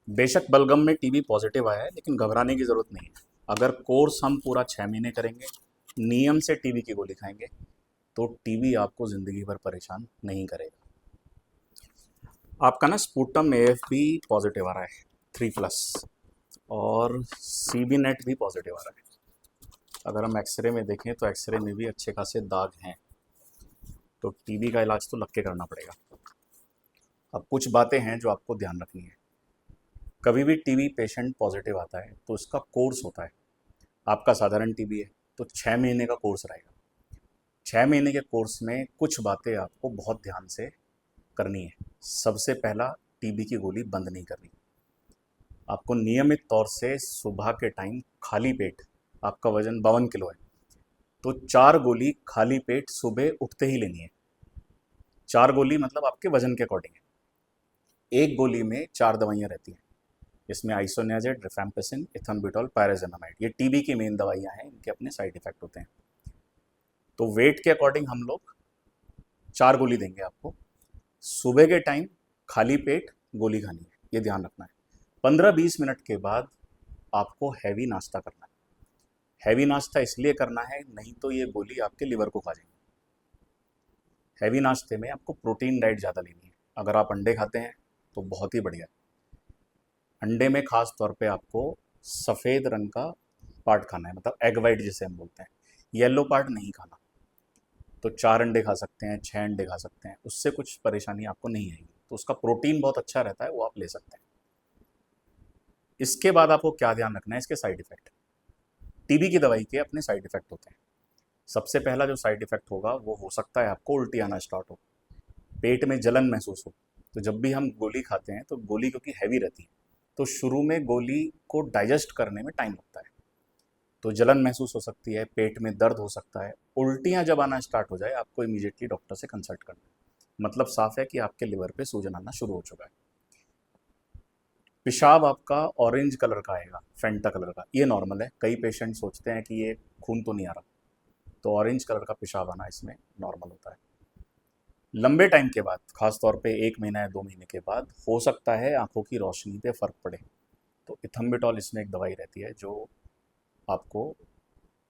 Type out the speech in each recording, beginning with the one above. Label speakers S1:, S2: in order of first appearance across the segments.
S1: बेशक बलगम में टीबी पॉजिटिव आया है, लेकिन घबराने की ज़रूरत नहीं है। अगर कोर्स हम पूरा 6 महीने करेंगे, नियम से टीबी की गोली खाएंगे, तो टीबी आपको ज़िंदगी भर परेशान नहीं करेगा। आपका ना स्पुटम एएफ भी पॉजिटिव आ रहा है 3+, और सीबी नेट भी पॉजिटिव आ रहा है। अगर हम एक्सरे में देखें तो एक्सरे में भी अच्छे खासे दाग हैं, तो टीबी का इलाज तो लग के करना पड़ेगा। अब कुछ बातें हैं जो आपको ध्यान रखनी है। कभी भी टीबी पेशेंट पॉजिटिव आता है तो इसका कोर्स होता है। आपका साधारण टीबी है तो 6 महीने का कोर्स रहेगा। 6 महीने के कोर्स में कुछ बातें आपको बहुत ध्यान से करनी है। सबसे पहला, टीबी की गोली बंद नहीं करनी। आपको नियमित तौर से सुबह के टाइम खाली पेट, आपका वजन 52 किलो है तो 4 गोली खाली पेट सुबह उठते ही लेनी है। 4 गोली मतलब आपके वजन के अकॉर्डिंग है। एक गोली में 4 दवाइयाँ रहती हैं। इसमें आइसोनियाजेड, रिफैम्पिसिन, इथेनॉल, पायराजेनामाइड, ये टीबी की मेन दवाइयाँ हैं। इनके अपने साइड इफेक्ट होते हैं। तो वेट के अकॉर्डिंग हम लोग 4 गोली देंगे आपको। सुबह के टाइम खाली पेट गोली खानी है, ये ध्यान रखना है। 15-20 मिनट के बाद आपको हैवी नाश्ता करना है। हैवी नाश्ता इसलिए करना है, नहीं तो ये गोली आपके लिवर को खा जाएगी। हैवी नाश्ते में आपको प्रोटीन डाइट ज़्यादा लेनी है। अगर आप अंडे खाते हैं तो बहुत ही बढ़िया। अंडे में खास तौर पे आपको सफ़ेद रंग का पार्ट खाना है, मतलब एग वाइट जिसे हम बोलते हैं। येलो पार्ट नहीं खाना। तो 4 अंडे खा सकते हैं, 6 अंडे खा सकते हैं, उससे कुछ परेशानी आपको नहीं आएगी। तो उसका प्रोटीन बहुत अच्छा रहता है, वो आप ले सकते हैं। इसके बाद आपको क्या ध्यान रखना है, इसके साइड इफेक्ट। टीबी की दवाई के अपने साइड इफेक्ट होते हैं। सबसे पहला जो साइड इफेक्ट होगा वो हो सकता है आपको उल्टी आना स्टार्ट हो, पेट में जलन महसूस हो। तो जब भी हम गोली खाते हैं तो गोली क्योंकि हैवी रहती है, तो शुरू में गोली को डाइजेस्ट करने में टाइम लगता है। तो जलन महसूस हो सकती है, पेट में दर्द हो सकता है। उल्टियाँ जब आना स्टार्ट हो जाए, आपको इमीडिएटली डॉक्टर से कंसल्ट करना है। मतलब साफ है कि आपके लिवर पे सूजन आना शुरू हो चुका है। पेशाब आपका ऑरेंज कलर का आएगा, फेंटा कलर का, ये नॉर्मल है। कई पेशेंट सोचते हैं कि ये खून तो नहीं आ रहा, तो ऑरेंज कलर का पेशाब आना इसमें नॉर्मल होता है। लंबे टाइम के बाद, खास तौर पे 1 महीना या 2 महीने के बाद, हो सकता है आंखों की रोशनी पे फर्क पड़े। तो इथम्बिटॉल इसमें एक दवाई रहती है जो आपको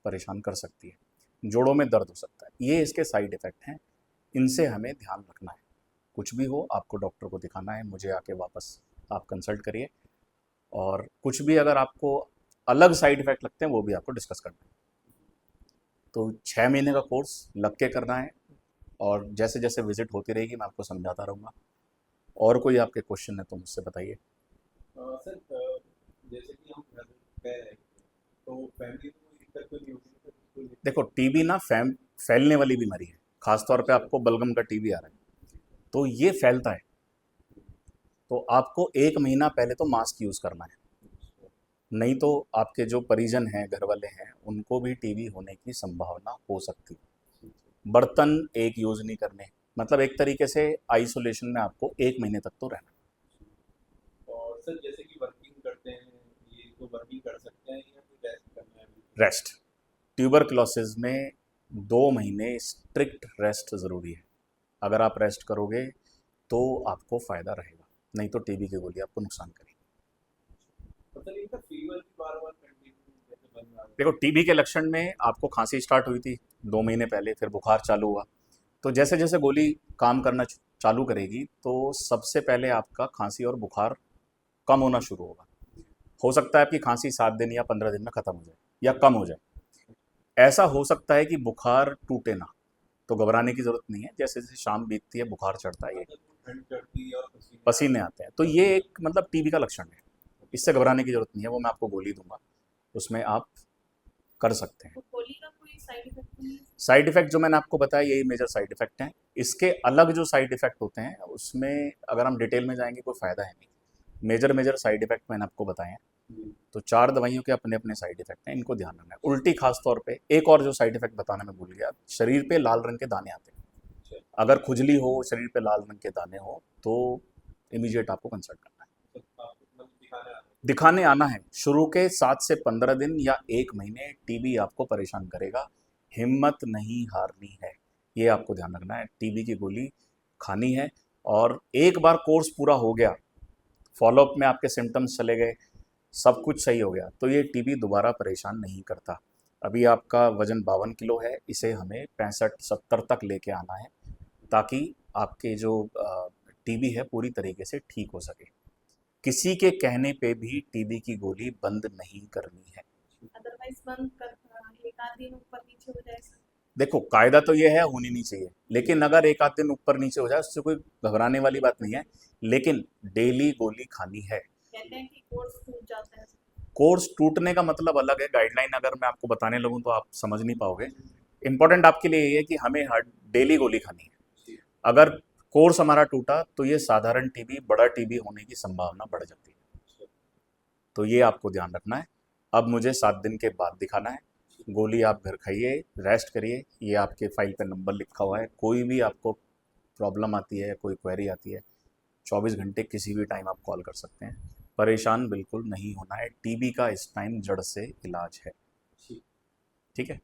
S1: परेशान कर सकती है। जोड़ों में दर्द हो सकता है। ये इसके साइड इफ़ेक्ट हैं, इनसे हमें ध्यान रखना है। कुछ भी हो आपको डॉक्टर को दिखाना है, मुझे आके वापस आप कंसल्ट करिए। और कुछ भी अगर आपको अलग साइड इफ़ेक्ट लगते हैं वो भी आपको डिस्कस करना है। तो 6 महीने का कोर्स लग के करना है, और जैसे जैसे विजिट होती रहेगी मैं आपको समझाता रहूँगा। और कोई आपके क्वेश्चन है तो मुझसे बताइए।
S2: सर, जैसे कि हम घर पे रहे तो फैमिली को कोई दिक्कत तो नहीं होगी ना, सर, उसको लेके?
S1: देखो, टीबी ना फैलने वाली बीमारी है। खास तौर पे
S2: अच्छा।
S1: आपको बलगम का टीबी आ रहा है, तो ये फैलता है। तो आपको 1 महीना पहले तो मास्क यूज़ करना है, नहीं तो आपके जो परिजन हैं, घर वाले हैं, उनको भी टीबी होने की संभावना हो सकती है।
S2: ठीक है।
S1: बर्तन एक यूज़ नहीं करने, मतलब एक तरीके से आइसोलेशन में आपको 1 महीने तक तो रहना।
S2: और सर, जैसे कि वर्किंग करते हैं, ये तो वर्किंग कर सकते हैं या फिर रेस्ट करना है बिल्कुल?
S1: रेस्ट, ट्यूबरक्लोसिस में 2 महीने स्ट्रिक्ट रेस्ट ज़रूरी है। अगर आप रेस्ट करोगे तो आपको फ़ायदा रहेगा, नहीं तो टीबी की गोली आपको नुकसान करेगी।
S2: और सर, इनका फीवर भी बार बार कंटिन्यू जैसे बन रहा
S1: देखो,
S2: है?
S1: टीबी के लक्षण में आपको खांसी स्टार्ट हुई थी 2 महीने पहले, फिर बुखार चालू हुआ। तो जैसे जैसे गोली काम करना चालू करेगी तो सबसे पहले आपका खांसी और बुखार कम होना शुरू होगा। हो सकता है आपकी खांसी 7 दिन या 15 दिन में ख़त्म हो जाए या कम हो जाए। ऐसा हो सकता है कि बुखार टूटे ना, तो घबराने की ज़रूरत नहीं है। जैसे जैसे शाम बीतती है बुखार चढ़ता है,
S2: हाँ
S1: ये
S2: सर, वो ठंड चढ़ती है और पसीने
S1: पसीने
S2: आते
S1: आते हैं, तो ये एक मतलब टीबी का लक्षण है। इससे घबराने की ज़रूरत नहीं है, वो मैं आपको गोली दूंगा, उसमें आप कर सकते हैं।
S3: तो गोली का कोई साइड इफेक्ट तो नहीं है?
S1: साइड इफ़ेक्ट जो मैंने आपको बताया यही मेजर साइड इफ़ेक्ट हैं। इसके अलग जो साइड इफ़ेक्ट होते हैं उसमें अगर हम डिटेल में जाएंगे कोई फ़ायदा है नहीं। मेजर मेजर साइड इफ़ेक्ट मैंने आपको बताए हैं।
S2: हैं?
S1: तो 4 दवाइयों के अपने अपने साइड इफ़ेक्ट हैं, इनको ध्यान रखना है। उल्टी खास तौर पे, एक और जो साइड इफ़ेक्ट बताना मैं भूल गया, शरीर पे लाल रंग के दाने आते हैं।
S2: अच्छा।
S1: अगर खुजली हो, शरीर पे लाल रंग के दाने हो, तो इमीडिएट आपको कंसल्ट करना है।
S2: सर, आपको मतलब दिखाने आना है?
S1: दिखाने आना है। शुरू के 7 से 15 दिन या 1 महीने टीबी आपको परेशान करेगा, हिम्मत नहीं हारनी है। ये आपको ध्यान रखना है, टीबी की गोली खानी है। और एक बार कोर्स पूरा हो गया, फॉलोअप में आपके सिम्टम्स चले गए, सब कुछ सही हो गया, तो ये टीबी दोबारा परेशान नहीं करता। अभी आपका वजन 52 किलो है, इसे हमें 65-70 तक लेके आना है ताकि आपके जो टीबी है पूरी तरीके से ठीक हो सके। किसी के कहने पे भी टीबी की गोली बंद नहीं करनी है।
S3: अदरवाइज बंद कर एक आध दिन ऊपर नीचे हो जाए सर।
S1: देखो कायदा तो ये है होनी नहीं चाहिए, लेकिन अगर एक आध दिन ऊपर नीचे हो जाए उससे कोई घबराने वाली बात नहीं है, लेकिन डेली गोली खानी है।
S3: कहते हैं कि कोर्स टूट जाता है सर।
S1: कोर्स टूटने का मतलब अलग है, गाइडलाइन अगर मैं आपको बताने लगूँ तो आप समझ नहीं पाओगे। इंपॉर्टेंट आपके लिए ये है कि हमें हर डेली गोली खानी है। अगर कोर्स हमारा टूटा तो ये साधारण टीबी, बड़ा टीबी होने की संभावना बढ़ जाती है, तो ये आपको ध्यान रखना है। अब मुझे 7 दिन के बाद दिखाना है। गोली आप घर खाइए, रेस्ट करिए, ये आपके फाइल पे नंबर लिखा हुआ है। कोई भी आपको प्रॉब्लम आती है, कोई क्वेरी आती है, 24 घंटे किसी भी टाइम आप कॉल कर सकते हैं। परेशान बिल्कुल नहीं होना है, टीबी का इस टाइम जड़ से इलाज है। ठीक है।